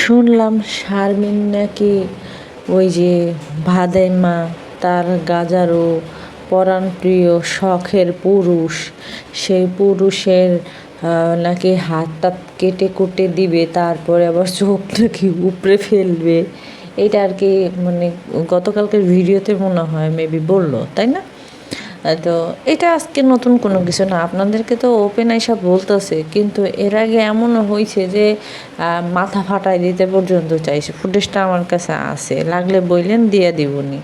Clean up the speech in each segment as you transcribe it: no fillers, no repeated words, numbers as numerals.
শুনলাম শারমিন নাকি ওই যে ভাদাইমা তার গাজারও পরাণপ্রিয় শখের পুরুষ, সেই পুরুষের নাকি হাত টাত কেটে কুটে দিবে, তারপরে আবার চোখ নাকি উপড়ে ফেলবে। এটা আর কি মানে গতকালকের ভিডিওতে মনে হয় মেবি বললো, তাই না? তো এটা আজকে নতুন কোনো কিছু না, আপনাদেরকে তো ওপেন আইসা বলতেছে, কিন্তু এর আগে এমনও হয়েছে যে মাথা ফাটাই দিতে পর্যন্ত চাইছে। ফুটেজটা আমার কাছে আছে, লাগলে বললেন দিয়ে দিবনি,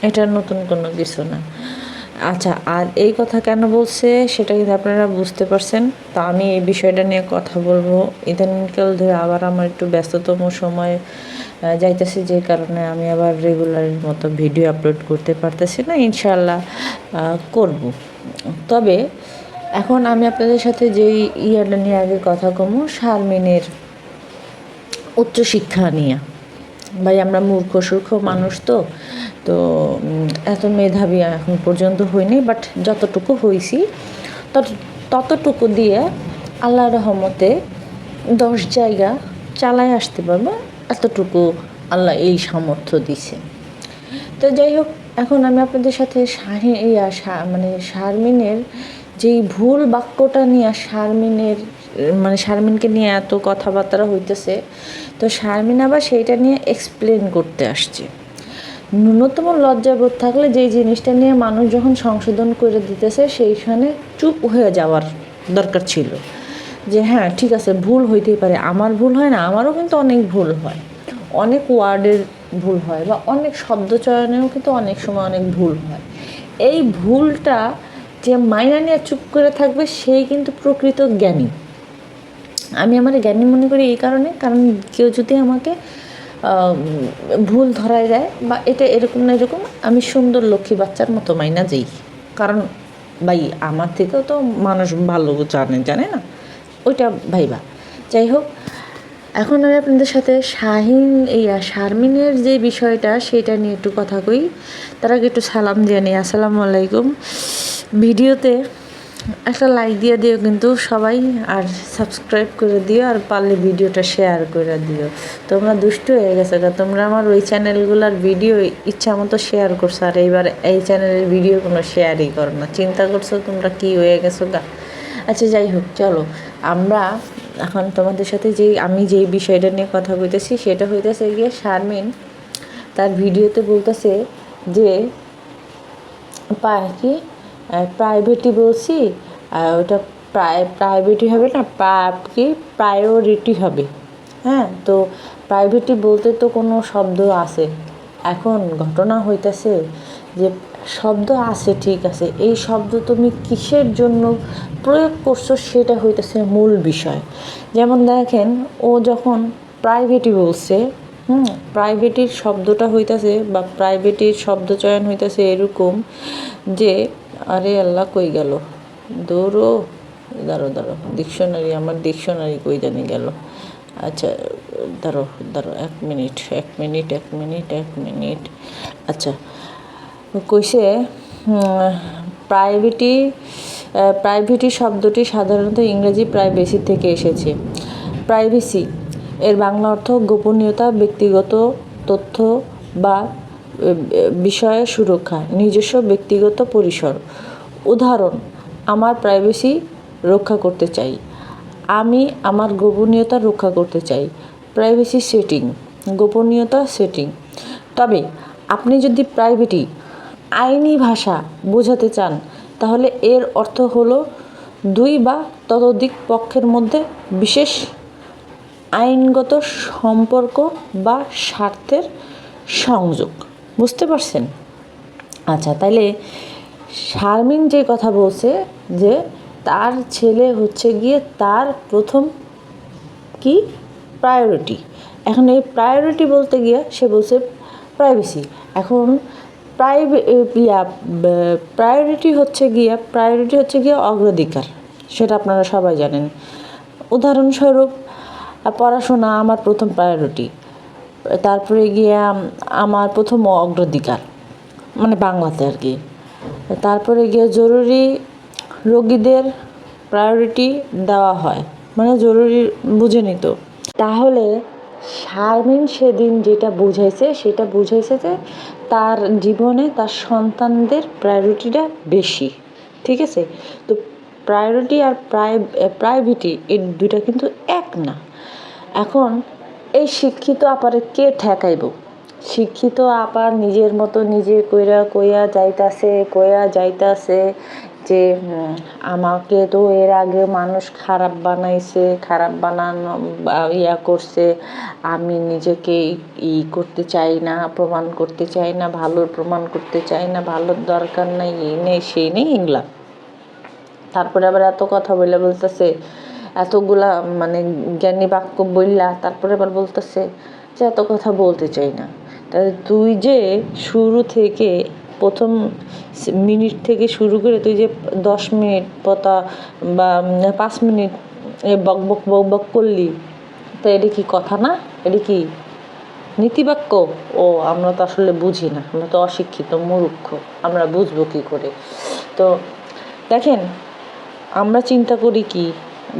এটা নতুন কোনো কিছু না। আচ্ছা, আর এই কথা কেন বলছে সেটা কিন্তু আপনারা বুঝতে পারছেন। তো আমি এই বিষয়টা নিয়ে কথা বলবো। ইদানিংকাল ধরে আবার আমার একটু ব্যস্ততম সময় যাইতেছে, যে কারণে আমি আবার রেগুলারের মতো ভিডিও আপলোড করতে পারতেছি না। ইনশাল্লাহ করব। তবে এখন আমি আপনাদের সাথে যেই ইয়াটা নিয়ে আগে কথা কমু, শারমিনের উচ্চশিক্ষা নিয়ে। ভাই, আমরা মূর্খ সূর্খ মানুষ, তো তো এত মেধাবী এখন পর্যন্ত হইনি, বাট যতটুকু হয়েছি ততটুকু দিয়ে আল্লাহ রহমতে 10 জায়গা চালায় আসতে পারবো, এতটুকু আল্লাহ এই সামর্থ্য দিছে। তো যাই হোক, এখন আমি আপনাদের সাথে শারমিনের যেই ভুল বাক্যটা নিয়ে শারমিনকে নিয়ে এত কথাবার্তা হইতেছে, তো শারমিন আবার সেইটা নিয়ে এক্সপ্লেন করতে আসছে। ন্যূনতম লজ্জাবোধ থাকলে যেই জিনিসটা নিয়ে মানুষ যখন সংশোধন করে দিতেছে, সেইখানে চুপ হয়ে যাওয়ার দরকার ছিল। যে হ্যাঁ, ঠিক আছে, ভুল হইতেই পারে, আমার ভুল হয় না, আমারও কিন্তু অনেক ভুল হয়, অনেক ওয়ার্ডের ভুল হয়, বা অনেক শব্দ চয়নেও কিন্তু অনেক সময় অনেক ভুল হয়। এই ভুলটা যে মাইনা নিয়ে চুপ করে থাকবে, সেই কিন্তু প্রকৃত জ্ঞানী। আমি আমার জ্ঞানী মনে করি এই কারণে, কারণ কেউ যদি আমাকে ভুল ধরায় যায় বা এটা এরকম না এরকম, আমি সুন্দর লক্ষ্মী বাচ্চার মতো মাইনা যাই। কারণ ভাই, আমার থেকেও তো মানুষ ভালো জানে না, ওইটা ভাইবা। যাই হোক, এখন আমি আপনাদের সাথে শারমিনের যে বিষয়টা, সেটা নিয়ে একটু কথা কই। তার আগে একটু সালাম দিয়ে নিই। আসসালামু আলাইকুম। ভিডিওতে একটা লাইক দিয়ে দিও কিন্তু সবাই, আর সাবস্ক্রাইব করে দিও, আর পারলে ভিডিওটা শেয়ার করে দিও। তোমরা দুষ্টু হয়ে গেছো, তোমরা আমার ওই চ্যানেলগুলোর ভিডিও ইচ্ছা মতো শেয়ার করছো, আর এইবার এই চ্যানেলের ভিডিও কোনো শেয়ারই করো না। চিন্তা করছো তোমরা কি হয়ে গেছো গা? আচ্ছা, যাই হোক, চলো আমরা এখন তোমাদের সাথে আমি যেই বিষয়টা নিয়ে কথা বলতেছি, সেটা হইতেছে গিয়ে শারমিন তার ভিডিওতে বলতেছে যে কি প্রাইভেটই বলছি, ওটা প্রাইভেটই হবে না, কি প্রায়োরিটি হবে। হ্যাঁ, তো প্রাইভেটই বলতে তো কোনো শব্দ আছে। এখন ঘটনা হইতেছে যে শব্দ আছে, ঠিক আছে, এই শব্দ তুমি কিসের জন্য প্রয়োগ করছো সেটা হইতেছে মূল বিষয়। যেমন দেখেন, ও যখন প্রাইভেটই বলছে, প্রাইভেটির শব্দটা হইতেছে বা প্রাইভেটির শব্দচয়ন হইতেছে এরকম যে, আরে আল্লাহ কই গেল, দৌড়ো, দাঁড়ো আমার ডিকশনারি কই জানি গেল। আচ্ছা, দাঁড়ো 1 মিনিট। আচ্ছা, কইছে প্রাইভেটি শব্দটি সাধারণত ইংরেজি প্রাইভেসি থেকে এসেছে। প্রাইভেসি এর বাংলা অর্থ গোপনীয়তা, ব্যক্তিগত তথ্য বা বিষয়ের সুরক্ষা, নিজস্ব ব্যক্তিগত পরিসর। উদাহরণ, আমার প্রাইভেসি রক্ষা করতে চাই, আমি আমার গোপনীয়তা রক্ষা করতে চাই। প্রাইভেসি সেটিং, গোপনীয়তা সেটিং। তবে আপনি যদি প্রাইভেটি আইনি ভাষা বোঝাতে চান, তাহলে এর অর্থ হলো 2 বা ততোধিক পক্ষের মধ্যে বিশেষ আইনগত সম্পর্ক বা স্বার্থের সংযোগ। বুঝতে পারছেন? আচ্ছা, তাইলে শারমিন যে কথা বলছে যে তার ছেলে হচ্ছে গিয়ে তার প্রথম কি প্রায়োরিটি। এখন এই প্রায়োরিটি বলতে গিয়ে সে বলছে প্রাইভেসি। এখন প্রায়োরিটি হচ্ছে গিয়ে অগ্রাধিকার, সেটা আপনারা সবাই জানেন। উদাহরণস্বরূপ, পড়াশোনা আমার প্রথম প্রায়োরিটি, তারপরে গিয়ে আমার প্রথম অগ্রাধিকার, মানে বাংলাতে আর কি। তারপরে গিয়ে জরুরি রোগীদের প্রায়োরিটি দেওয়া হয়, মানে জরুরি, বুঝে নিত। তাহলে শারমিন সেদিন যেটা বুঝাইছে সেটা বুঝাইছে যে তার জীবনে তার সন্তানদের প্রায়োরিটিটা বেশি, ঠিক আছে? তো প্রায়োরিটি আর প্রায়োরিটি এই দুইটা কিন্তু এক না। এখন এই শিক্ষিত আপারে কে ঠেকাইব? শিক্ষিত আপা নিজের মতো নিজে কইয়া যাইতাছে যে আমাকে তো এর আগে মানুষ খারাপ বানাইছে, খারাপ বানানো ইয়া করছে, আমি নিজেকে করতে চাই না, প্রমাণ করতে চাই না, ভালোর প্রমাণ করতে চাই না, ভালোর দরকার নাই, এই নেই সেই নেই এগুলা। তারপরে আবার এত কথা বলতেছে, এতগুলা মানে জ্ঞানী বাক্য বললা, তারপরে আবার বলতেছে যে এত কথা বলতে চাই না। তাহলে তুই যে শুরু থেকে প্রথম মিনিট থেকে শুরু করে তুই যে 10 মিনিট বা 5 মিনিট বক বক বক বক করলি, তা এটা কি কথা না? এটা কি নীতিবাক্য? ও আমরা তো আসলে বুঝি না, আমরা তো অশিক্ষিত মূর্খ, আমরা বুঝবো কী করে? তো দেখেন, আমরা চিন্তা করি কি,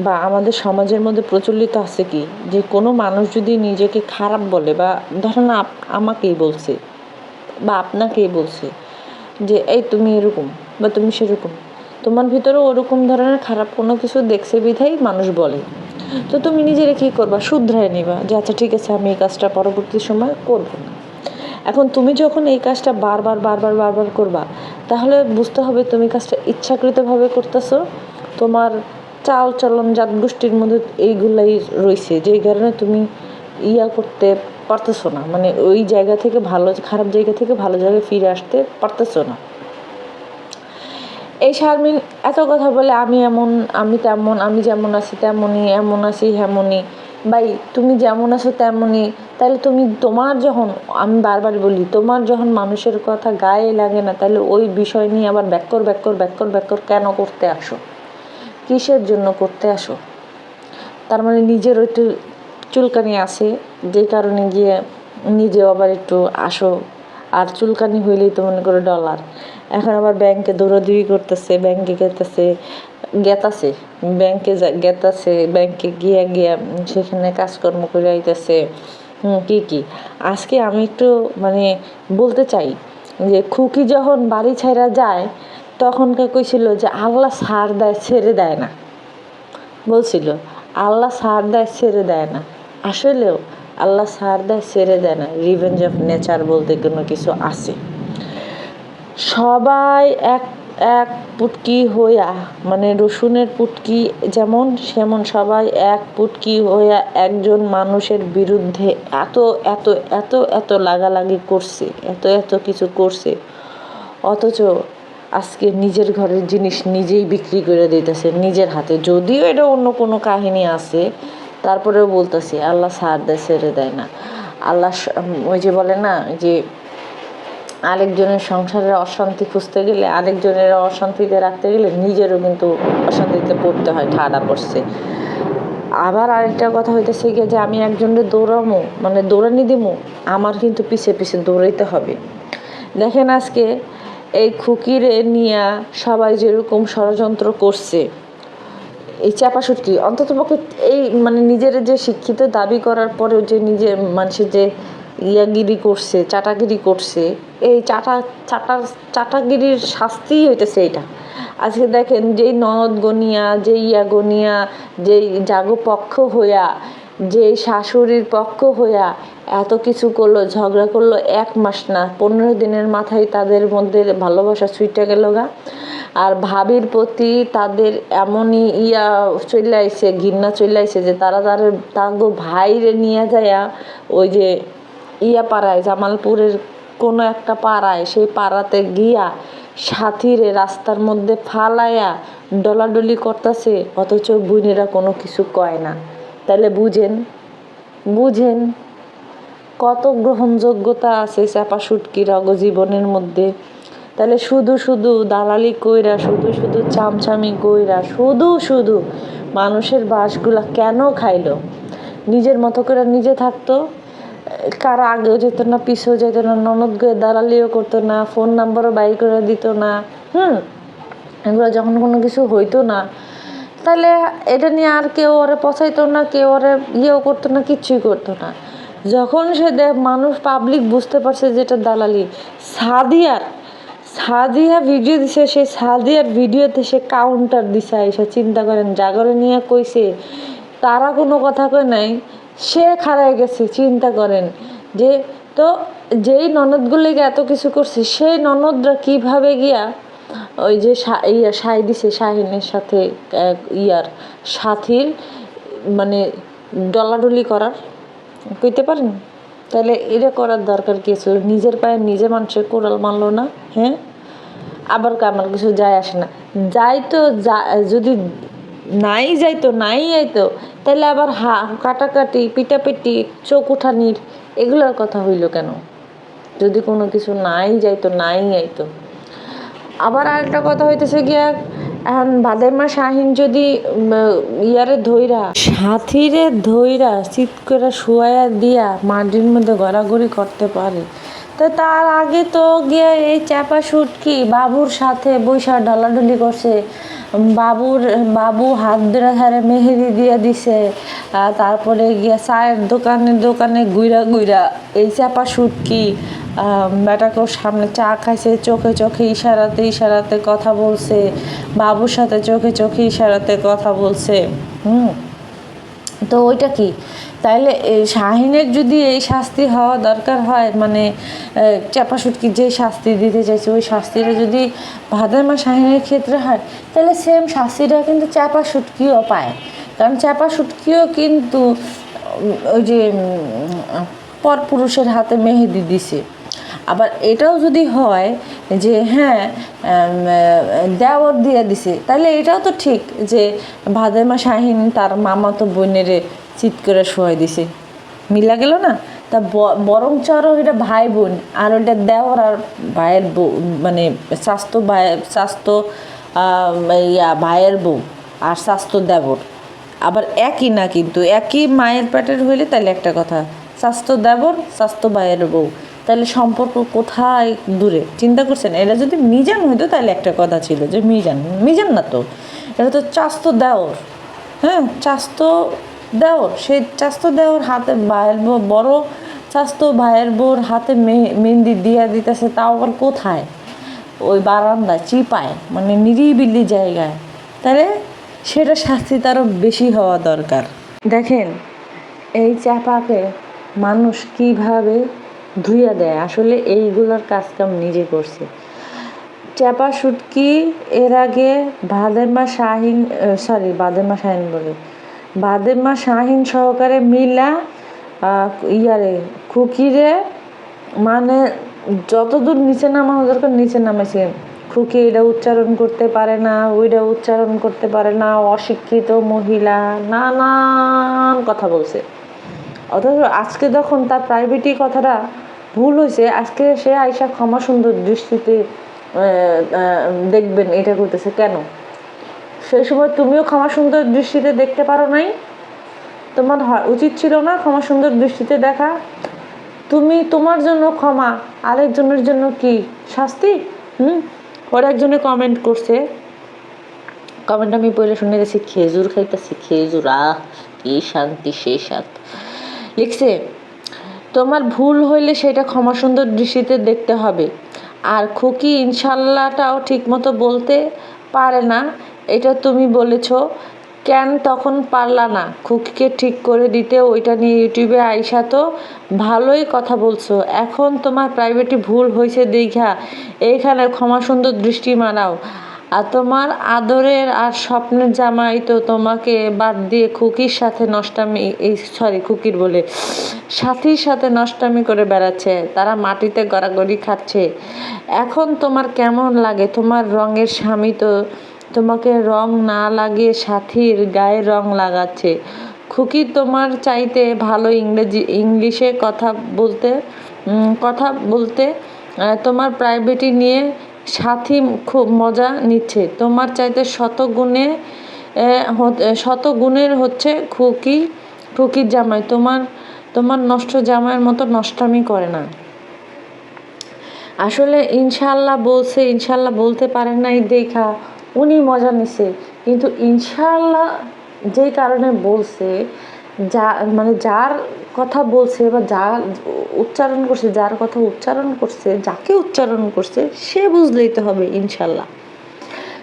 বা আমাদের সমাজের মধ্যে প্রচলিত আছে কি, যে কোনো মানুষ যদি নিজেকে খারাপ বলে, বা ধরেন আমাকেই বলছে বা আপনাকেই বলছে যে এই তুমি এরকম বা তুমি সেরকম, তোমার ভিতরেও ওরকম ধরনের খারাপ কোনো কিছু দেখছে বিধাই মানুষ বলে। তো তুমি নিজেরা কী করবা? শুধরায় নিবা যে আচ্ছা ঠিক আছে, আমি এই কাজটা পরবর্তী সময় করবো না। এখন তুমি যখন এই কাজটা বারবার বারবার বারবার করবা, তাহলে বুঝতে হবে তুমি কাজটা ইচ্ছাকৃতভাবে করতেছো, তোমার চাল চলন জাত গোষ্ঠীর মধ্যে এইগুলাই রয়েছে, যেই কারণে তুমি করতে পারতেছো না, মানে ওই জায়গা থেকে খারাপ জায়গা থেকে ভালো জায়গায় ফিরে আসতে পারতেছো না। এই শারমিন এত কথা বলে আমি এমন, আমি তেমন, আমি যেমন আছি তেমনই, এমন আছি হেমনই। ভাই তুমি যেমন আছো তেমনই, তাহলে তুমি তোমার যখন, আমি বারবার বলি, তোমার যখন মানুষের কথা গায়ে লাগে না, তাহলে ওই বিষয় নিয়ে আবার ব্যাকর কেন করতে আসো? কিসের জন্য করতে আসো? তার মানে নিজের একটু চুলকানি আছে, যে কারণে গিয়ে নিজেও আবার একটু আসো। আর চুলকানি হইলেই তো মনে করো ডলার। এখন আবার ব্যাংকে দৌড়াদৌড়ি করতেছে, ব্যাংকে গেতাছে, ব্যাংকে গিয়া সেখানে কাজকর্ম করে আইতেছে। কি আজকে আমি একটু মানে বলতে চাই যে খুকি যখন বাড়ি ছাইরা যায়, তখনকে কইছিল যে আল্লাহ ছাড় দেয় ছেড়ে দেয় না, বলছিল আল্লাহ ছাড় দেয় ছেড়ে দেয় না। আসলেও আল্লাহ ছাড় দেয় ছেড়ে দেয় না, রিভেঞ্জ অফ নেচার বলতে কোনো কিছু আছে। সবাই এক এক পুটকি হইয়া, মানে রসুনের পুটকি যেমন সেমন সবাই এক পুটকি হইয়া একজন মানুষের বিরুদ্ধে এত এত এত এত লাগালাগি করছে, এত কিছু করছে, অথচ আজকে নিজের ঘরের জিনিস নিজেই বিক্রি করে দিতেছে নিজের হাতে। যদিও এটা অন্য কোনো কাহিনী আছে, তারপরেও বলতেছি আল্লাহ ছাড় দেয় ছেড়ে দেয় না। আল্লাহ ওই যে বলে না যে আরেকজনের সংসারের অশান্তি খুঁজতে গেলে, আরেকজনের অশান্তিতে রাখতে গেলে নিজেরও কিন্তু অশান্তিতে পড়তে হয়, ঠাড়া পড়ছে। আবার আরেকটা কথা হইতেছে গিয়ে যে আমি একজনের দৌড়ামো, মানে দৌড়ানি দিমো, আমার কিন্তু পিছে পিছে দৌড়াইতে হবে। দেখেন আজকে এই খুকিরে নিয়ে সবাই যেরকম ষড়যন্ত্র করছে, এই চাপাসুটকি অন্ততপক্ষে এই মানে নিজের যে শিক্ষিত দাবি করার পরেও যে নিজের মানুষের যে ইয়াগিরি করছে, চাটাগিরি করছে, এই চাটাগিরির শাস্তিই হইতেছে এটা। আজকে দেখেন যেই ননদ গনিয়া, যেই গনিয়া, যেই জাগো পক্ষ হইয়া, যেই শাশুড়ির পক্ষ হইয়া এত কিছু করলো, ঝগড়া করলো, 1 মাস না 15 দিনের মাথায় তাদের মধ্যে ভালোবাসা ছুঁইটা গেল গা। আর ভাবির প্রতি তাদের এমনই চলে আইছে, ঘৃণা চলে আইছে যে তারা তাগো ভাইরে নিয়ে যায়া ওই যে পাড়ায়, জামালপুরের কোনো একটা পাড়ায়, সেই পাড়াতে গিয়া সাথীরে রাস্তার মধ্যে ফালাইয়া ডলাডলি করতেছে, অথচ বোনেরা কোনো কিছু কয় না। তাহলে বুঝেন কত গ্রহণযোগ্যতা আছে চাপা সুটকির জীবনের মধ্যে। তাহলে শুধু দালালি কইরা, শুধু চামচামি কইরা, শুধু মানুষের বাসগুলা কেন খাইলো? নিজের মতো করে নিজে থাকতো, কারো আগেও যেত না, পিছেও যেত না, ননদ গিয়ে দালালিও করতো না, ফোন নাম্বারও বাই করে দিত না। এগুলো যখন কোনো কিছু হইতো না, তাহলে এটা নিয়ে আর কেউ ওরে পচাইতো না, কেউ ওরে করতো না, কিচ্ছুই করতো না। যখন সে মানুষ পাবলিক বুঝতে পারছে যেটা দালালি, সাদিয়া ভিডিও দিছে, সেই সাদিয়ার ভিডিওতে সে কাউন্টার দিছে। এসে চিন্তা করেন, জাগরে নিয়ে কইছে, তারা কোনো কথা কয় নাই, সে খাড়ায় গেছে। চিন্তা করেন যে, তো যেই ননদগুলিকে এত কিছু করছে, সেই ননদরা কিভাবে গিয়া ওই যে সাই দিছে শাহিনের সাথে সাথীর মানে ডলাডলি করার, কইতে পারেন? তাহলে এটা করার দরকার কি ছিল? নিজের পায়ে নিজে মানুষের কোড়াল মারলো না? হ্যাঁ, আবার আমার কিছু যায় আসে না, যাইতো যদি নাই যাইতো তাহলে আবার কাটাকাটি পিটাপিটি চোখ উঠানির এগুলোর কথা হইল কেন? যদি কোনো কিছু নাই যাইতো। আবার আরেকটা কথা হইতেছে গিয়া, এখন বাদেমা শাহিন যদি সাথীরে ধইরা চিৎ করে শুয়াইয়া দিয়া মাটির মধ্যে গড়াগড়ি করতে পারে, তো তার আগে তো গিয়ে এই চাপা সুটকি বাবুর সাথে বৈশা ঢলাঢলি করছে। বাবু হাত ধরে হারে মেহেদি দিয়ে দিছে, তারপরে গিয়ে চায়ের দোকানে গুইরা এই চাপা সুটকি বেটাকেও সামনে চা খাইছে, চোখে ইশারাতে কথা বলছে, বাবুর সাথে চোখে ইশারাতে কথা বলছে। তো ওইটা কি? তাইলে শাহিনের যদি এই শাস্তি হওয়া দরকার হয়, মানে চাপা সুটকি যে শাস্তি দিতে চাইছে ওই শাস্তিটা যদি ভাদেমা শাহিনের ক্ষেত্রে হয়, তাহলে সেম শাস্তিটা কিন্তু চাপা সুটকিও পায়। কারণ চাপা সুটকিও কিন্তু ওই যে পরপুরুষের হাতে মেহেদি দিছে। আবার এটাও যদি হয় যে হ্যাঁ দেওর দিয়ে দিছে, তাহলে এটাও তো ঠিক যে ভাদেমা শাহিন তার মামাতো বোনেরে চিৎ করে শোয়াই দিছে, মিলা গেল না? তা বরঞ্চ আরও এটা ভাই বোন, আর ওইটা দেওর আর ভাইয়ের বউ, মানে স্বাস্থ্য ভাইয়ের বউ আর স্বাস্থ্য দেবর আবার একই না, কিন্তু একই মায়ের পেটের হইলে তাহলে একটা কথা, স্বাস্থ্য দেবর স্বাস্থ্য ভাইয়ের বউ, তাহলে সম্পর্ক কোথায় দূরে? চিন্তা করছেন? এটা যদি মিজান হইতো তাহলে একটা কথা ছিল যে মিজান না তো, এটা তো চাস্তো দেওর। হ্যাঁ, চাস্তো দেওর, সেই চাস্তো দেওর হাতে ভাইয়ের বউ, বড় চাস্তো ভাইয়ের বউর হাতে মেহেন্দি দিয়া দিতেছে, তাও আবার কোথায়? ওই বারান্দায় চিপায়, মানে নিরিবিলি জায়গায়। তাহলে সেটা শাস্তি তারও বেশি হওয়া দরকার। দেখেন এই চাপাকে মানুষ কিভাবে ধুইয়া দেয়, আসলে এইগুলোর কাজকাম নিজে করছে। চাপা সুটকি এর আগে ভাদেমা শাহিন সহকারে মিলা খুকিরে, মানে যতদূর নিচে নামানো দরকার নিচে নামাইছে। খুকি এটা উচ্চারণ করতে পারে না, ওইটা উচ্চারণ করতে পারে না, অশিক্ষিত মহিলা, নানান কথা বলছে। অথচ আজকে যখন তার প্রাইভেটি কথাটা ভুল হয়েছে, আজকে সে আইসা ক্ষমা সুন্দর দৃষ্টিতে দেখবেন এটা করতেছে কেন? সেই সময় তুমিও ক্ষমা সুন্দর দৃষ্টিতে দেখতে পারো নাই? তোমার উচিত ছিল না ক্ষমা সুন্দর দৃষ্টিতে দেখা? তোমার জন্য ক্ষমা, আরেকজনের জন্য কি শাস্তি? ওর একজনে কমেন্ট করছে, কমেন্ট আমি পড়লে শুনে গেছি, খেজুর খাইতেছি, খেজুর, কি শান্তি, সেই স্বাদ। লিখছে, তোমার ভুল হইলে সেটা ক্ষমা সুন্দর দৃষ্টিতে দেখতে হবে। আর খুকি ইনশাল্লাহটাও ঠিক মতো বলতে পারে না, এটা তুমি বলেছ, কেন তখন পারলা না খুকিকে ঠিক করে দিতে? ওইটা নিয়ে ইউটিউবে আইসা তো ভালোই কথা বলছো, এখন তোমার প্রাইভেটে ভুল হয়েছে দেখা এইখানে ক্ষমা সুন্দর দৃষ্টি মানাও। আর তোমার আদরের আর স্বপ্নের জামাই তো তোমাকে বাদ দিয়ে খুকির সাথে সাথীর সাথে নষ্টামি করে বেড়াচ্ছে, তারা মাটিতে গড়াগড়ি খাচ্ছে। এখন তোমার কেমন লাগে? তোমার রঙের স্বামী তো তোমাকে রং না লাগিয়ে সাথীর গায়ে রং লাগাচ্ছে। খুকি তোমার চাইতে ভালো ইংলিশে কথা বলতে তোমার প্রাইভেটি নিয়ে সাথী খুব মজা নিচ্ছে। তোমার চাইতে শত গুণের হচ্ছে খুকির জামাই, তোমার নষ্ট জামাইয়ের মতো নষ্টামি করে না। আসলে ইনশাল্লাহ বলতে পারেন নাই দেখা উনি মজা নিছে, কিন্তু ইনশাল্লাহ যেই কারণে বলছে, যার কথা বলছে বা যা উচ্চারণ করছে, যার কথা উচ্চারণ করছে, যাকে উচ্চারণ করছে সে বুঝলেই তো হবে ইনশাল্লাহ।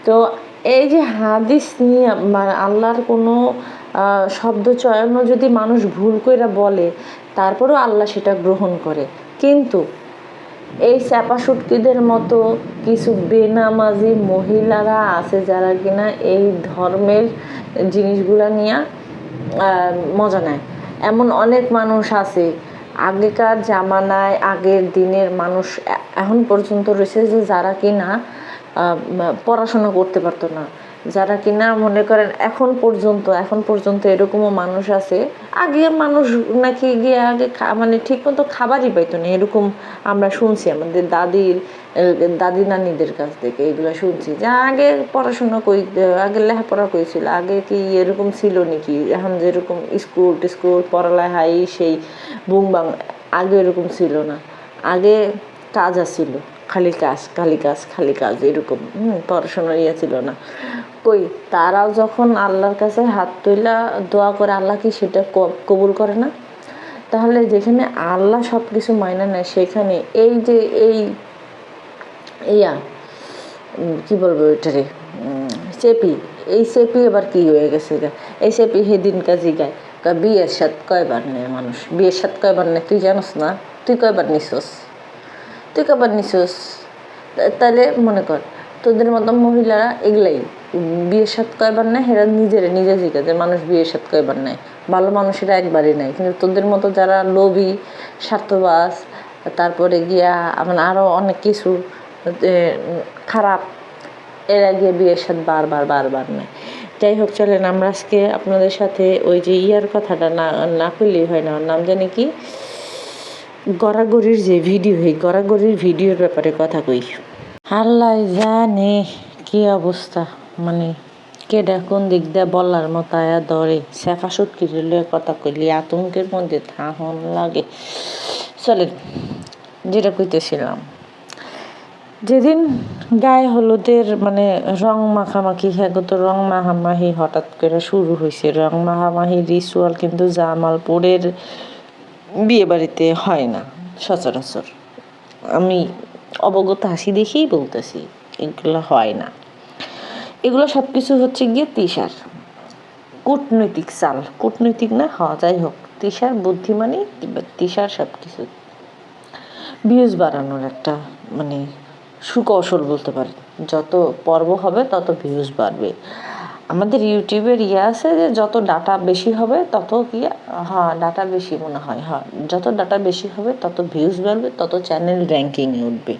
তো এই যে হাদিস নিয়ে মানে আল্লাহর কোনো শব্দ চয়নও যদি মানুষ ভুল করে বলে, তারপরেও আল্লাহ সেটা গ্রহণ করে। কিন্তু এই স্যাপাসুটকিদের মতো কিছু বেনামাজি মহিলারা আছে যারা কিনা এই ধর্মের জিনিসগুলা নিয়ে মজা নেয়। এমন অনেক মানুষ আছে আগেকার জামানায়, আগের দিনের মানুষ এখন পর্যন্ত রয়েছে যে যারা কিনা পড়াশোনা করতে পারতো না, যারা কিনা মনে করেন এখন পর্যন্ত এরকমও মানুষ আছে। আগে মানুষ নাকি গিয়ে আগে মানে ঠিক মতো খাবারই পাইতো না, এরকম আমরা শুনছি আমাদের দাদি নানিদের কাছ থেকে এগুলো শুনছি যে আগে পড়াশোনা আগে লেখাপড়া করেছিল, আগে কি এরকম ছিল নাকি এখন যেরকম স্কুল পড়ালেখাই সেই বুংবাং, আগে এরকম ছিল না। আগে কাজ আসছিল, খালি কাজ এরকম, পড়াশোনার ইয়ে ছিল না। কই তারাও যখন আল্লাহর কাছে হাত তুইলা দোয়া করে, আল্লাহ কি সেটা কবুল করে না? তাহলে যেখানে আল্লাহ সব কিছু মাইনা নেয়, সেখানে এই যে কি বলবো ওইটারে চেপি এবার কি হয়ে গেছে? এই চেপি সেদিন কাজী গায় বিয়ের সাথ কয়বার নেয় মানুষ, বিয়ের সাথ কয়বার নেয় তুই জানোস না? তুই কয়বার নিছোস? তাহলে মনে কর তোদের মতো মহিলারা এগুলাই বিয়ের সাথে কয়বার নেয়, এরা নিজে জিজ্ঞাসা যে মানুষ বিয়ের সাথে কয়বার নেয়, ভালো মানুষেরা একবারই নেয়। কিন্তু তোদের মতো যারা লোভী, স্বার্থবাজ, তারপরে গিয়া মানে আরও অনেক কিছু খারাপ, এরা গিয়ে বিয়ের সাথে বারবার নেয়। যাই হোক, চলেন আমরা আজকে আপনাদের সাথে ওই যে কথাটা না করলেই হয় না, ওর নাম জানি কি, গড়াগড়ির যে ভিডিও, এই গড়াগড়ির ভিডিওর ব্যাপারে কথা কই। আল্লাহ জানে কি অবস্থা, মানে কেডা কোন দিক দিয়ে বলার মতো আয়া ধরে, স্যাফাসুট কিরলে কথা কইলি আতঙ্কের মধ্যে থাহন লাগে। চলেন যেটা কইতেছিলাম, যেদিন গায়ে হলুদের মানে রং মাখামাখি, তো রং মাখামাখি হঠাৎ করে শুরু হয়েছে। রং মাখামাখি রিচুয়াল কিন্তু জামালপুরের বিয়ে বাড়িতে হয় না সচরাচর, আমি অবগত হাসি দেখেই বলতেছি এগুলো হয় না। এগুলো সব কিছু হচ্ছে গিয়ে তিশার কূটনৈতিক চাল, কূটনৈতিক না যাই হোক, তিশার বুদ্ধিমানী, তিশার সব কিছু ভিউজ বাড়ানোর একটা মানে সুকৌশল বলতে পারে। যত পর্ব হবে তত ভিউজ বাড়বে। আমাদের ইউটিউবের আছে যে যত ডাটা বেশি হবে তত কি, ডাটা বেশি মনে হয়, যত ডাটা বেশি হবে তত ভিউজ বাড়বে, তত চ্যানেল র্যাঙ্কিংয়ে উঠবে।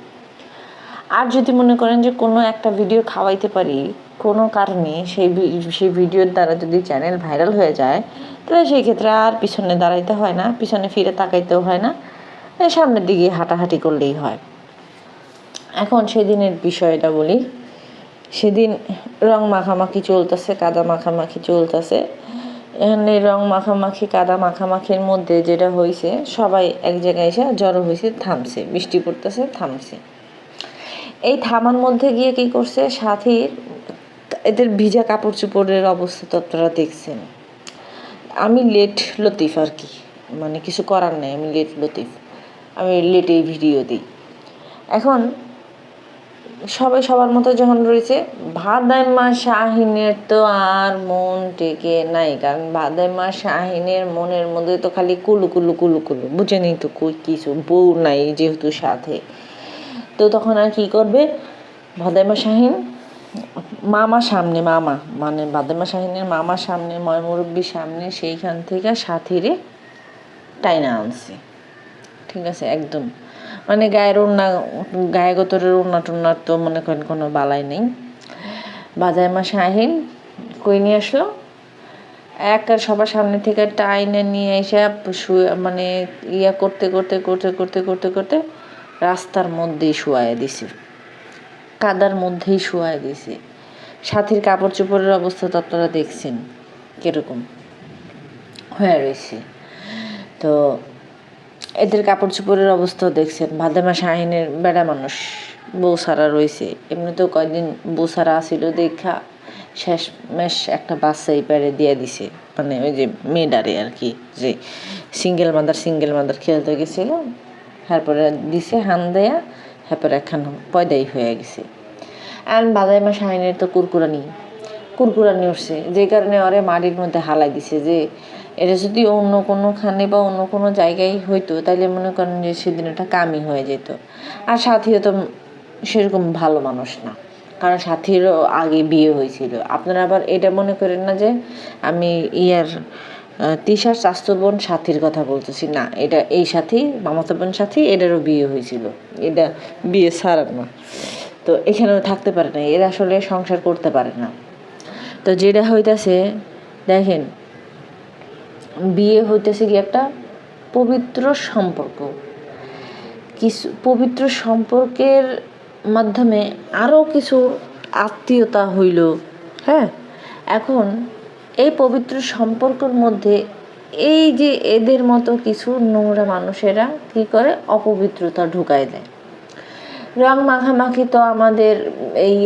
আর যদি মনে করেন যে কোনো একটা ভিডিও খাওয়াইতে পারি কোনো কারণে, সেই ভিডিওর দ্বারা যদি চ্যানেল ভাইরাল হয়ে যায়, তাহলে সেই ক্ষেত্রে আর পিছনে দাঁড়াইতে হয় না, পিছনে ফিরে তাকাইতেও হয় না, সামনের দিকে হাঁটাহাঁটি করলেই হয়। এখন সেদিনের বিষয়টা বলি। সেদিন রং মাখামাখি চলতেছে, কাদা মাখামাখি চলতেছে। এখানে রং মাখামাখি কাদা মাখামাখির মধ্যে যেটা হয়েছে, সবাই এক জায়গায় এসে জড়ো হয়েছে, থামছে, বৃষ্টি পড়তেছে, থামছে। এই থামার মধ্যে গিয়ে কি করছে, সাথীর এদের ভিজা কাপড় চোপড়ের অবস্থা তো আপনারা দেখছেন। আমি লেট লতিফ আর কি, মানে কিছু করার নেই, আমি লেট লতিফ, আমি লেটেই ভিডিও দিই। এখন সবাই সবার মতো যখন রয়েছে, ভাদাইমা শাহিনের তো আর মন টেকে নাই, কারণ ভাদাইমা শাহিনের মনের মধ্যে তো খালি কুলু বুঝেনি তো কিছু, বউ নাই যেহেতু সাথে। তো তখন আর কি করবে, ভাদাইমা শাহিন মানে ভাদাইমা শাহিনের মামার সামনে, ময়মুরব্বির সামনে, সেইখান থেকে সাথীরে টাইনা আনছে। ঠিক আছে, একদম মানে গায়ে গোতরের ওড়না টোনার তো মনে করেন কোনো বালাই নেই। ভাদাইমা শাহিন কই নিয়ে আসলো, সবার সামনে থেকে টাইনে নিয়ে এসে মানে করতে রাস্তার মধ্যেই শুয়ায় দিছে, কাদার মধ্যেই শুয়ায় দিছে। সাথীর কাপড় চোপড়ের অবস্থা তো আপনারা দেখছেন কিরকম হয়ে রয়েছে। তো এদের কাপড় চোপড়ের অবস্থাও দেখছেন। ভাদাইমা শাহিনের বেড়া মানুষ, বউ সারা রয়েছে, এমনিতেও কয়েকদিন বউ সারা আসিল দেখা শেষমেশ একটা বাচ্চাই পেরে দিয়ে দিছে, মানে ওই যে মেয়েটারে আর কি, যে সিঙ্গেল মাদার খেলতে গেছিল, তারপরে দিছে হান দেয়া, তারপরে একখান পয়দাই হয়ে গেছে। আর বাজাই মা শাহিনের তো কুরকুরানি উঠছে, যে কারণে ওরে মাটির মধ্যে হালাই দিছে, যে এটা যদি অন্য কোনোখানে বা অন্য কোনো জায়গায় হইতো তাহলে মনে করেন যে সেদিন এটা কামই হয়ে যেত। আর সাথীও তো সেরকম ভালো মানুষ না, কারণ সাথীরও আগে বিয়ে হয়েছিল। আপনারা আবার এটা মনে করেন না যে আমি তিশার চাচাতো বোন সাথীর কথা বলতেছি না, এটা এই সাথী মামাতো বোন সাথী, এটারও বিয়ে হয়েছিল, এটা বিয়ে ছাড়া না। তো এখানেও থাকতে পারে না, এরা আসলে সংসার করতে পারে না। তো যেটা হইতেছে দেখেন, বিয়ে হইতেছে কি একটা পবিত্র সম্পর্ক, কিছু পবিত্র সম্পর্কের মাধ্যমে আরও কিছু আত্মীয়তা হইল। হ্যাঁ, এখন এই পবিত্র সম্পর্কের মধ্যে এই যে এদের মতো কিছু নোংরা মানুষেরা কী করে, অপবিত্রতা ঢুকায় দেয়। রং মাখামাখি তো আমাদের এই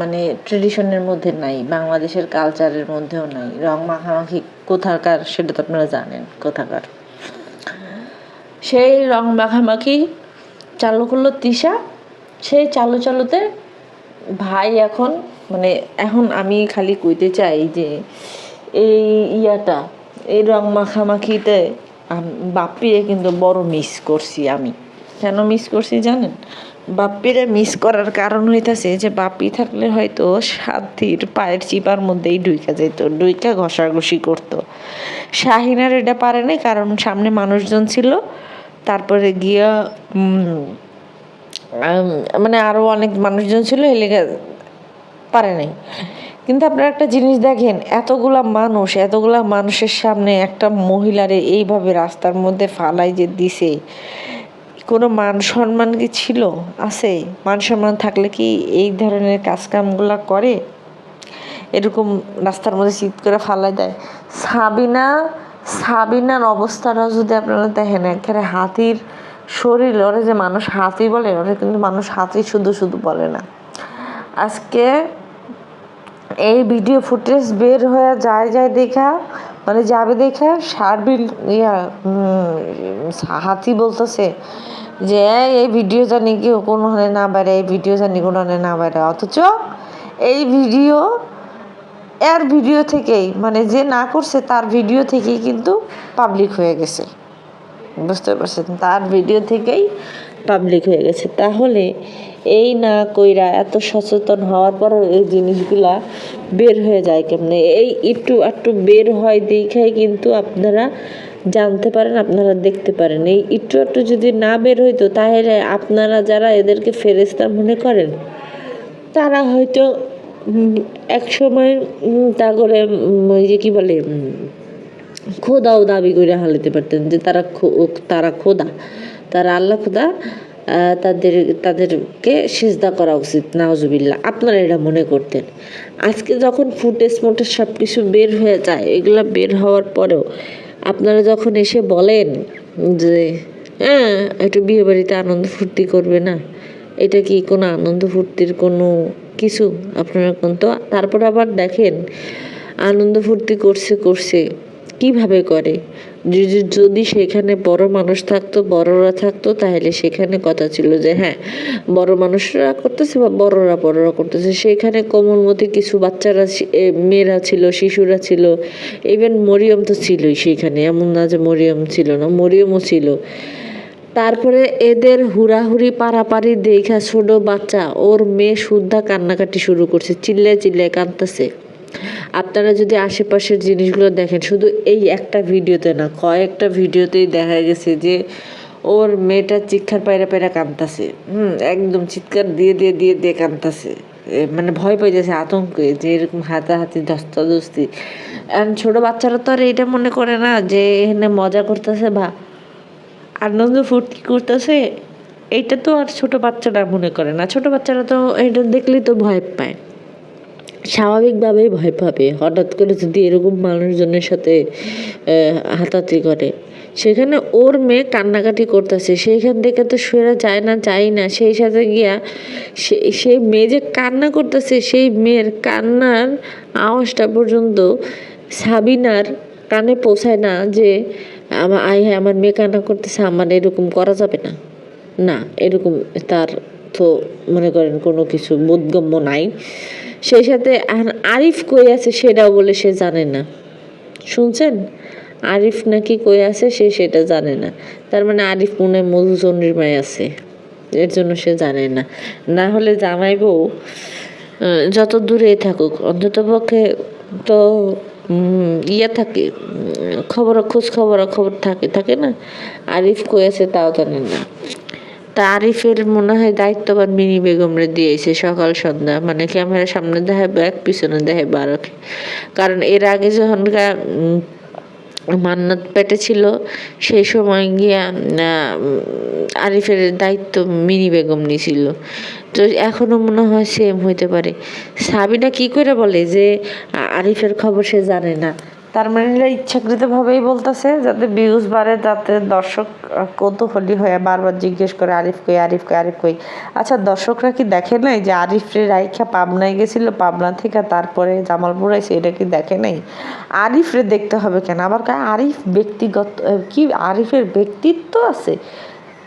মানে ট্রেডিশনের মধ্যে নাই, বাংলাদেশের কালচারের মধ্যেও নাই। রং মাখামাখি কোথাকার সেটা তো আপনারা জানেন কোথাকার। সেই রং মাখামাখি চালু করলো তিশা, সেই চালুতে ভাই এখন আমি খালি কইতে চাই যে এই রং মাখামাখিতে বাপ্পিরে কিন্তু বড় মিস করছি আমি। কেন মিস করছি জানেন? বাপ্পিরে মিস করার কারণ হইতাছে যে বাপ্পি থাকলে হয়তো সাথীর পায়ের চিপার মধ্যেই ডুইকা ঘষাঘষি করতো। শাহিনার এটা পারে নাই, কারণ সামনে মানুষজন ছিল, তারপরে গিয়া মানে আরও অনেক মানুষজন ছিল, এলাকা পারে নাই। কিন্তু আপনারা একটা জিনিস দেখেন, এতগুলা মানুষের সামনে একটা মহিলারে এইভাবে রাস্তার মধ্যে ফালাই যে দিছে, কোনো মান সম্মান কি ছিল? আছে? মান সম্মান থাকলে কি এই ধরনের কাজকামগুলা করে? এরকম রাস্তার মধ্যে চিৎ করে ফালাই দেয়? সাবিনার অবস্থাটা যদি আপনারা দেখেন, একেবারে হাতির শরীর, ওরা যে মানুষ হাতি বলে, ওরা কিন্তু মানুষ হাতি শুধু বলে না। আজকে এই ভিডিও ফুটেজ বের হয়ে যাবে দেখা সার্বিল হাতি বলতেছে যে এই ভিডিও জানি কি কোনো হানে না বাইরে, এই ভিডিও জানি কোনো হানে না বাইরে। অথচ এই ভিডিও থেকেই, মানে যে না করছে তার ভিডিও থেকেই কিন্তু পাবলিক হয়ে গেছে, বুঝতে পারছেন? তার ভিডিও থেকেই পাবলিক হয়ে গেছে। তাহলে এই না কইরা এত সচেতন হওয়ার পরও এই জিনিসগুলা বের হয়ে যায় কেমনে? এই একটু বের হয় দেখাই কিন্তু আপনারা জানতে পারেন, আপনারা দেখতে পারেন। এই একটু যদি না বের হইতো, তাহলে আপনারা যারা এদেরকে ফেরেশতা মনে করেন, তারা হয়তো এক সময় তা করে ওই যে কি বলে খোদাও দাবি করে হালাতে পারতেন যে তারা খোদা, তারা আল্লাহ খোদা, তাদেরকে সিজদা করা উচিত, নাউজুবিল্লাহ, আপনারা এটা মনে করতেন। আজকে যখন ফুটেজ সব কিছু বের হয়ে যায়, এগুলা বের হওয়ার পরেও আপনারা যখন এসে বলেন যে হ্যাঁ একটু বিয়ে বাড়িতে আনন্দ ফুর্তি করবে না, এটা কি কোনো আনন্দ ফুর্তির কোনো কিছু? আপনারা কিন্তু তারপর আবার দেখেন আনন্দ ফুর্তি করছে কিভাবে করে। যদি সেখানে বড় মানুষ থাকতো, বড়রা থাকতো, তাহলে সেখানে কথা ছিল যে হ্যাঁ বড় মানুষরা করতেছে বা বড়রা করতেছে। সেখানে কোমলমতি কিছু বাচ্চারা, মেয়েরা ছিল, শিশুরা ছিল, ইভেন মরিয়ম তো ছিলই সেখানে, এমন না যে মরিয়ম ছিল না, মরিয়মও ছিল। তারপরে এদের হুড়াহুড়ি পারাপারি দেখা ছোট বাচ্চা, ওর মেয়ে শুদ্ধা কান্নাকাটি শুরু করছে, চিল্লায় কাঁদতেছে। আপনারা যদি আশেপাশের জিনিসগুলো দেখেন, শুধু এই একটা ভিডিওতে না, কয়েকটা ভিডিওতেই দেখা গেছে যে ওর মেয়েটা চিৎকার পায়রা কাঁদতেছে, একদম চিৎকার দিয়ে কাঁদতেছে, মানে ভয় পাইতেছে, আতঙ্কে, যে এরকম হাতাহাতি ধস্তাধস্তি। ছোট বাচ্চারা তো আর এটা মনে করে না যে এখানে মজা করতেছে বা আনন্দ ফুর্তি করতেছে, এইটা তো আর ছোট বাচ্চারা মনে করে না। ছোট বাচ্চারা তো এটা দেখলেই তো ভয় পায়। স্বাভাবিকভাবেই ভয় পাবে। হঠাৎ করে যদি এরকম মানুষজনের সাথে হাতাহাতি করে, সেখানে ওর মেয়ে কান্নাকাটি করতেছে, সেইখান থেকে তো সরে যায় না, যায় না, সেই সাথে গিয়া সেই মেয়ে যে কান্না করতেছে, সেই মেয়ের কান্নার আওয়াজটা পর্যন্ত সাবিনার কানে পৌঁছায় না যে আমার মেয়ে কান্না করতেছে, আমার এরকম করা যাবে না। না, এরকম তার তো মনে করেন কোনো কিছু বোধগম্য নাই। সেই সাথে আরিফ কই আছে সেটাও বলে সে জানে না। শুনছেন? আরিফ নাকি কই আছে সে সেটা জানে না। তার মানে আরিফ মনে হয় মধুচন্দ্রিমায় আছে, এর জন্য সে জানে না। না হলে জামাই বউ যত দূরেই থাকুক, অন্তত পক্ষে তো ইয়ে থাকে, খোঁজ খবর থাকে না। আরিফ কই আছে তাও জানে না। তা আরিফের মনে হয় দায়িত্ববান মিনি বেগমরে দিয়েছে সকাল সন্ধ্যা, মানে ক্যামেরার সামনে দেখাবে এক, পিছনে দেখাবে আর এক। কারণ এর আগে যখন মান্নাত পেটে ছিল, সেই সময় গিয়া আরিফের দায়িত্ব মিনি বেগম নিছিল। তো এখনো মনে হয় সেম হইতে পারে। সাবিনা কি করে বলে যে আরিফের খবর সে জানে না? তার মানে এরা ইচ্ছাকৃতভাবেই বলতেছে যাতে ভিউজ বাড়ে, যাতে দর্শক কৌতূহলী হয়ে বারবার জিজ্ঞেস করে আরিফ কই, আরিফ কই, আরিফ কই। আচ্ছা, দর্শকরা কি দেখে নাই যে আরিফের রাইখা পাবনায় গেছিল, পাবনা থেকে তারপরে জামালপুর আইছে? এটা কি দেখে নাই? আরিফরে দেখতে হবে কেন? আবার আরিফ ব্যক্তিগত কি, আরিফের ব্যক্তিত্ব আছে?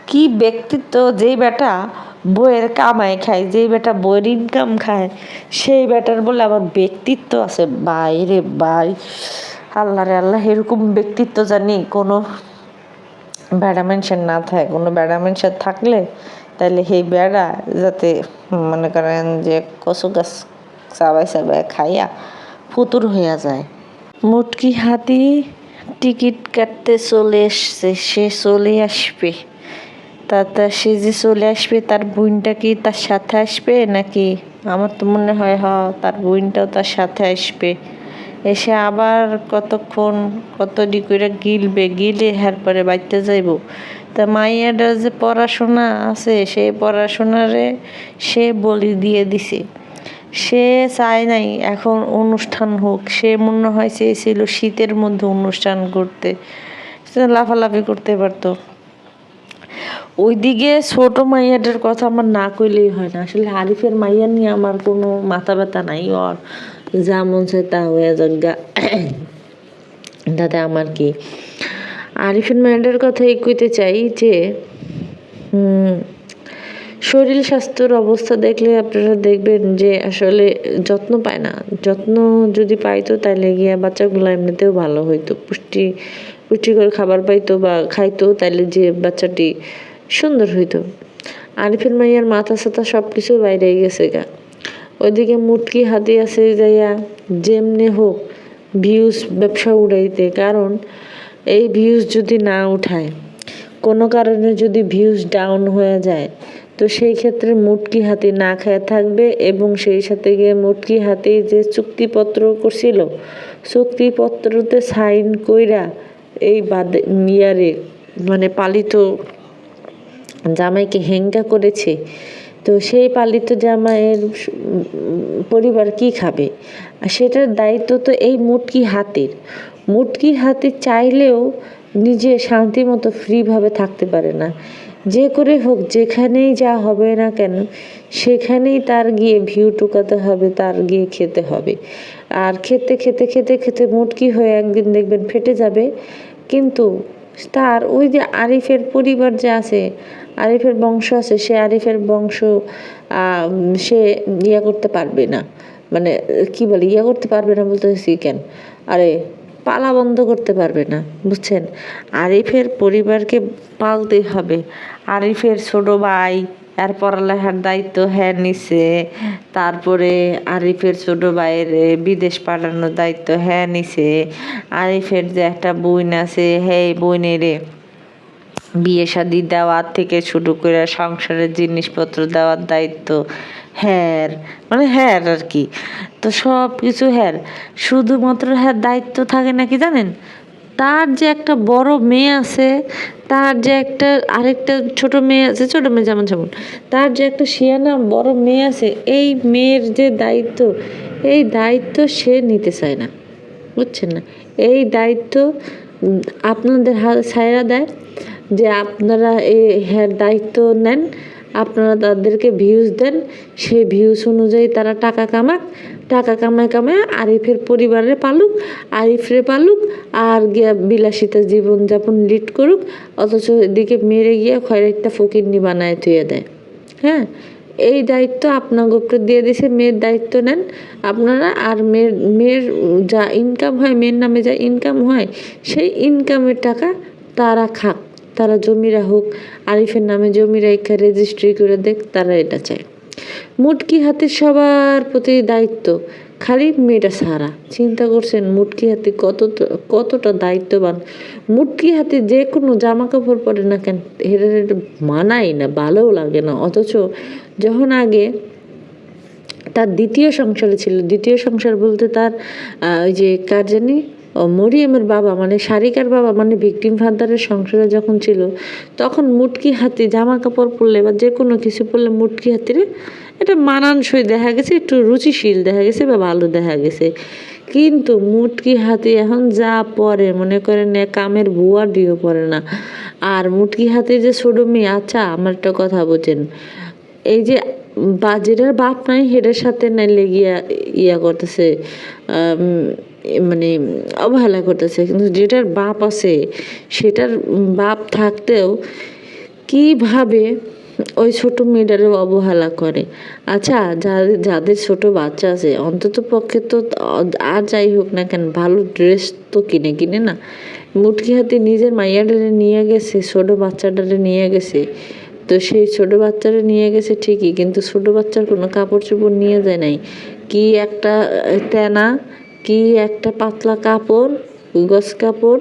কি ব্যক্তিত্ব? যেই বেটা বইয়ের কামাই খায়, যেই বেটা বইয়ের ইনকাম খায়, সেই বেটার বলে আবার ব্যক্তিত্ব আছে? বাইরে বাই, আল্লাহ রে আল্লাহ, এরকম ব্যক্তিত্ব জানি কোনো বেড়া মানুষের না থাকে। কোনো বেড়া মানুষের থাকলে তাহলে সেই বেড়া যাতে মনে করেন যে কচু গাছ চাবাই চাবাই খাইয়া ফুতুর হইয়া যায়। মুটকি হাতি টিকিট কাটতে চলে এসছে, সে চলে আসবে। সে যে চলে আসবে, তার বোনটা কি তার সাথে আসবে নাকি? আমার তো মনে হয় তার বোনটাও তার সাথে আসবে। এসে আবার কতক্ষণ কতটি করে গিলে পরে বাইতে যাইব। তা মাইয়াটার যে পড়াশোনা আছে, সেই পড়াশোনারে সে বলি দিয়ে দিছে। সে চায় নাই এখন অনুষ্ঠান হোক, সে মনে হয় চেয়েছিল শীতের মধ্যে অনুষ্ঠান করতে, সে লাফালাফি করতে পারতো। ওইদিকে ছোট মাইয়াটার কথা আমার না কইলেই হয় না। আসলে আরিফের মাইয়া নিয়ে আমার কোনো মাথা ব্যথা নাই, ওর যা মন চায় তা হয়ে যাক, দাদা আমার কি। আরিফের মাইয়াটার কথাই কইতে চাই যে শরীর স্বাস্থ্যর অবস্থা দেখলে আপনারা দেখবেন যে আসলে যত্ন পায় না। যত্ন যদি পাইতো তাহলে গিয়া বাচ্চাগুলো এমনিতেও ভালো হইতো, পুষ্টিকর খাবার পাইতো বা খাইতো, তাইলে যে বাচ্চাটি সুন্দর হইতো। আরিফের মাইয়ার মাথা সাথা সব কিছু বাইরে গেছে গা। ওইদিকে মুটকি হাতে আছে যাইয়া যেমনে হোক ভিউজ ব্যবসা উড়াইতে। কারণ এই ভিউজ যদি না উঠায়, কোনো কারণে যদি ভিউজ ডাউন হয়ে যায়, তো সেই ক্ষেত্রে মুটকি হাতি না খেয়ে থাকবে। এবং সেই সাথে গিয়ে মুটকি হাতি যে চুক্তিপত্র করছিল, চুক্তিপত্রতে সাইন কইরা এই ইয়ারে মানে পালিত জামাইকে হেঙ্গা করেছে। তো সেই পালিত জামাইয়ের পরিবার কি খাবে? আর সেটার দায়িত্ব তো এই মুটকি হাতির। মুটকি হাতি চাইলেও নিজে শান্তি মতো ফ্রিভাবে থাকতে পারে না। যে করে হোক, যেখানেই যা হবে না কেন, সেখানেই তার গিয়ে ভিউ টুকাতে হবে, তার গিয়ে খেতে হবে। আর খেতে খেতে খেতে খেতে মুটকি হয়ে একদিন দেখবেন ফেটে যাবে। কিন্তু তার ওই যে আরিফের পরিবার যে আছে, আরিফের বংশ আছে, সে আরিফের বংশ সে করতে পারবে না, মানে কি বলে করতে পারবে না বলতেছি কেন, আরে পালা বন্ধ করতে পারবে না, বুঝছেন? আরিফের পরিবারকে পালতে হবে। আরিফের ছোট ভাই আর পড়ালেখার দায়িত্ব হ্যাঁ নিছে, তারপরে আরিফের ছোট ভাইয়ের বিদেশ পাঠানোর দায়িত্ব হ্যাঁ নিছে। আরিফের যে একটা বোন আছে, হ্যাঁ বোনের বিয়ে শাদি দেওয়ার থেকে শুরু করে সংসারের জিনিসপত্র দেওয়ার দায়িত্ব হ্যার, মানে হ্যার আর কি। তো সব কিছু হ্যার, শুধুমাত্র হ্যার দায়িত্ব থাকে নাকি জানেন? তার যে একটা বড় মেয়ে আছে, তার যে একটা আরেকটা ছোট মেয়ে আছে, ছোট মেয়ে যেমন যেমন তার যে একটা শিয়ানা বড় মেয়ে আছে, এই মেয়ের যে দায়িত্ব, এই দায়িত্ব সে নিতে চায় না, বুঝছেন না? এই দায়িত্ব আপনাদের হাত ছাইড়া দেয় যে আপনারা হ্যাঁ দায়িত্ব নেন, আপনারা তাদেরকে ভিউজ দেন, সেই ভিউজ অনুযায়ী তারা টাকা কামাক, টাকা কামায় কামায় আরিফের পরিবারে পালুক, আরিফরে পালুক, আর গিয়া বিলাসিতা জীবনযাপন লিড করুক, অথচ এদিকে মেরে গিয়া খয়রাইটটা ফকিন্নি বানায় থুয়ে দেয়। হ্যাঁ, এই দায়িত্ব আপনার উপরে দিয়ে দিছে, মেয়ের দায়িত্ব নেন আপনারা। আর মেয়ের যা ইনকাম হয়, মেয়ের নামে যা ইনকাম হয়, সেই ইনকামের টাকা তারা খাক, তারা জমি রাখুক, আরিফের নামে জমি রাখা রেজিস্ট্রি করে দেখ, তারা এটা চায়। মুটকি হাতির সবার প্রতি দায়িত্ব, খালি মেয়েটা সারা। চিন্তা করছেন মুটকি হাতি কতটা দায়িত্ববান? মুটকি হাতি যে কোনো জামা কাপড় পরে না কেন, এটা মানাই না, ভালোও লাগে না। অথচ যখন আগে তার দ্বিতীয় সংসারে ছিল, দ্বিতীয় সংসার বলতে তার ওই যে কার জানি মরিয়মের বাবা মানে সারিকার বাবা মানে ভিকটিম ফাদারের সংসারে যখন ছিল, তখন মুটকি হাতি জামা কাপড় পরলে বা যে কোনো কিছু পরলে মুটকি হাতিরে এটা মানানসই দেখা গেছে, একটু রুচিশীল দেখা গেছে বা ভালো দেখা গেছে। কিন্তু মুটকি হাতি এখন যা পরে মনে করেন কামের বুয়া ডিও পরে না। আর মুটকি হাতির যে ছোট মেয়ে, আচ্ছা আমার একটা কথা বোঝেন, এই যে যেটার বাপ নাই হেডের সাথে নাই লেগিয়া ইয়া করতেছে, মানে অবহেলা করতেছে, কিন্তু যেটার বাপ আছে সেটার বাপ থাকতেও কিভাবে ওই ছোট মেয়েটারও অবহেলা করে। আচ্ছা যাদের ছোট বাচ্চা আছে অন্তত পক্ষে তো আর যাই হোক না কেন ভালো ড্রেস তো কিনে না। মুটকি হাতে নিজের মাইয়াডারে নিয়ে গেছে, ছোট বাচ্চাটারে নিয়ে গেছে, তো সেই ছোট বাচ্চারা নিয়ে গেছে ঠিকই, কিন্তু ছোট বাচ্চার কোনো কাপড় চোপড় নিয়ে যায় নাই। কি একটা তেনা, কি একটা পাতলা কাপড়, গস কাপড়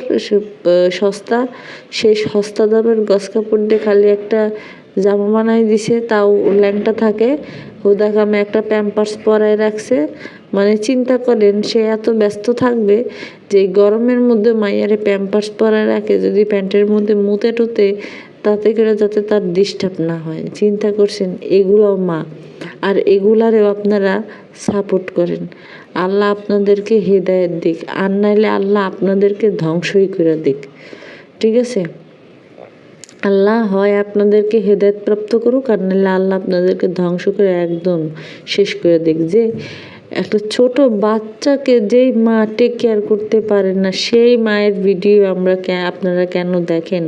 সস্তা, সেই সস্তা দামের গস কাপড় দিয়ে খালি একটা জামা বানাই দিছে, তাও ল্যাংটা থাকে, হুদা কামে একটা প্যাম্পার্স পরায় রাখছে। মানে চিন্তা করেন সে এত ব্যস্ত থাকবে যে গরমের মধ্যে মাইয়ারে প্যাম্পার্স পরায় রাখে, যদি প্যান্টের মধ্যে মুতে টুতে তাতে করে যাতে তার ডিস্টার্ব না হয়। চিন্তা করছেন, এগুলোও মা, আর এগুলারেও আপনারা সাপোর্ট করেন। আল্লাহ আপনাদেরকে হেদায়েত দিক, আর নাইলে আল্লাহ আপনাদেরকে ধ্বংসই করে দিক। ঠিক আছে, আল্লাহ হয় আপনাদেরকে হেদায়েত প্রাপ্ত করুক, আর নাহলে আল্লাহ আপনাদেরকে ধ্বংস করে একদম শেষ করে দিক। যে একটা ছোট বাচ্চাকে যেই মা টেক কেয়ার করতে পারেন না, সেই মায়ের ভিডিও আপনারা কেন দেখেন,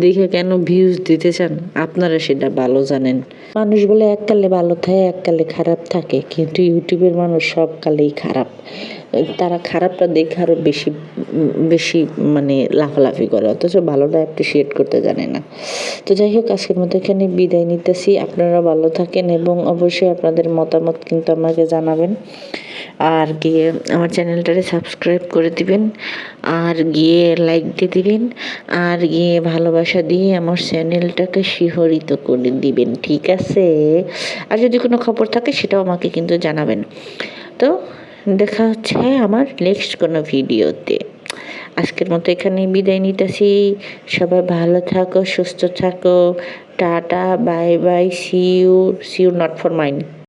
দেখে কেন ভিউজ দিতে চান, আপনারা সেটা ভালো জানেন। মানুষ বলে এককালে ভালো থাকে এককালে খারাপ থাকে, কিন্তু ইউটিউবের মানুষ সব কালেই খারাপ। তারা খারাপটা দেখে আরও বেশি বেশি মানে লাফালাফি করে, অথচ ভালোটা অ্যাপ্রিসিয়েট করতে জানে না। তো যাই হোক, আজকের মতো এখানে বিদায় নিতেছি। আপনারা ভালো থাকেন এবং অবশ্যই আপনাদের মতামত কিন্তু আমাকে জানাবেন। আর গিয়ে আমার চ্যানেলটারে সাবস্ক্রাইব করে দিবেন, আর গিয়ে লাইক দিয়ে দিবেন, আর গিয়ে ভালোবাসা দিয়ে আমার চ্যানেলটাকে শিহরিত করে দিবেন, ঠিক আছে? আর যদি কোনো খবর থাকে সেটাও আমাকে কিন্তু জানাবেন। তো দেখা হচ্ছে আমার নেক্সট কোনো ভিডিওতে। আজকের মতো এখানেই বিদায় নিতেছি। সবাই ভালো থাকো, সুস্থ থাকো, tata, bye bye, see you not for mind.